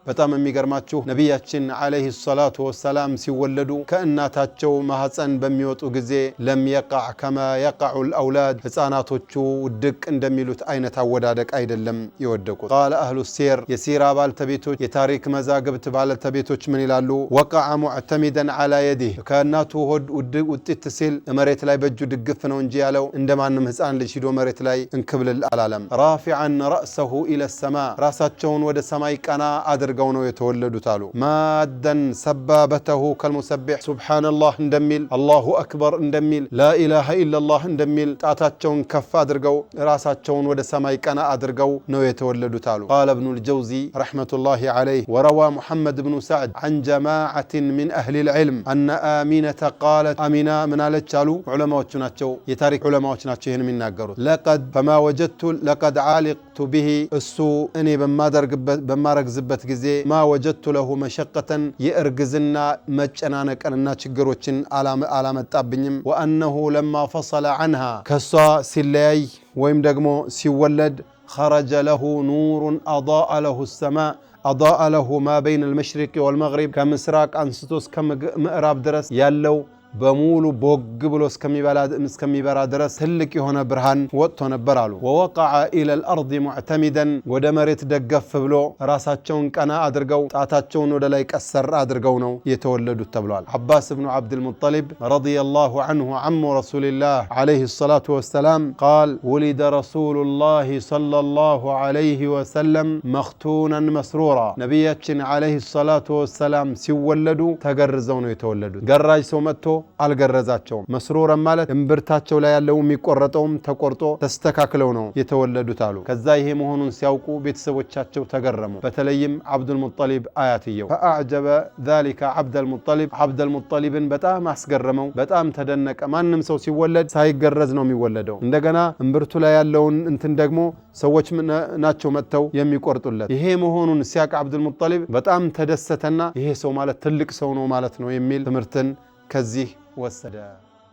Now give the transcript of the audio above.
በጣም የሚገርማችሁ ነብያችን አለይሂ ሰላቱ ወሰላም ሲወለዱ ከእናታቸው ማህፀን በሚወጡ ጊዜ ለም يقع كما يقع الاولاد ህፃናቶቹ ድቅ እንደሚሉት አይነት አወዳደቅ አይደለም የወደቁት قال اهل السير የሲራ ባልተቤቶች የታሪክ መዛግብት ባልተቤቶች ምን ይላሉ وقع معتمدا على يده ከእናቱ ሆድ ውጥት ሲል መሬት ላይ በእጁ ድግፍ ነው እንጂ ያለው እንደማንም ህፃን ልጅ ሂዶ መሬት ላይ እንክብልል አላለም رافعا راسه الى السماء ራሳቸውን ወደ ሰማይ ቀና አድርገው ነው የተወለዱት አሉ ማደን ሰባበተሁ ከልሙሰቢሕ ሱብሃንአላህ እንደሚል አላሁ አክበር እንደሚል ላኢላሃ ኢላላህ እንደሚል ጣታቸውን ከፍ አድርገው ራሳቸውን ወደ ሰማይ ቀና አድርገው ነው የተወለዱት አሉ قال ابن الجوزي رحمة الله عليه وروى محمد بن سعد عن جماعة من أهل العلم أن آمينة قالت آمينة من على علماء ናቸው የታሪክ ዑለማዎች ናቸው ይሄን የሚናገሩት لقد فما وجدت لقد عالقت به እሱ እኔ በማረግዝበት ጊዜ ما وجدت له مشقة يرغزنا مچنانقننا ችግሮችን አላመጣብኝም وانه لما فصل عنها ከሷ ሲለያይ ወይም ደግሞ ሲወለድ خرج له نور اضاء له السماء اضاء له ما بين المشرق والمغرب ከምስራቅ አንስቶ እስከ ምዕራብ ድረስ ያለው በሙሉ ቦግ ብሎ እስከሚበራ ድረስ ትልቅ የሆነ ብርሃን ወጥቶ ነበር አሉ ووقع الى الارض معتمدا ወደ መሬት ደገፍ ብሎ ራሳቸውን ቀና አድርገው ጣታቸውን ወደ ላይ ቀሰር አድርገው ነው የተወለዱት ተብሏል አባስ ኢብኑ عبد المطلب رضي الله عنه عم رسول الله عليه الصلاة والسلام قال ولد رسول الله صلى الله عليه وسلم مختونا مسرورا ነብያችን عليه الصلاة والسلام ሲወለዱ ተገርዘው ነው የተወለዱት ገራጅ ሰው መጥቶ አልገረዛቸውም መስሩረን ማለት እንብርታቸው ላይ ያለው የሚቆረጠውም ተቆርጦ ተስተካክለው ነው የተወለዱት አሉ ከዛ ይሄ መሆኑን ሲያውቁ ቤተሰቦቻቸው ተገረሙ በተለይም አብዱል ሙጠሊብ አያትየው فاعجب ذلك عبد المطلب በጣም አስገረመው በጣም ተደነቀ ማንም ሰው ሲወለድ ሳይገረዝ ነው የሚወለደው እንደገና እንብርቱ ላይ ያለውን እንትን ደግሞ ሰዎች ናቸው መተው የሚቆርጡለት ይሄ መሆኑን ሲያቅ አብዱል ሙጠሊብ በጣም ተደሰተና ይሄ ሰው ማለት ትልቅ ሰው ነው ማለት ነው የሚል ትምህርትን ከዚህ ወሰደ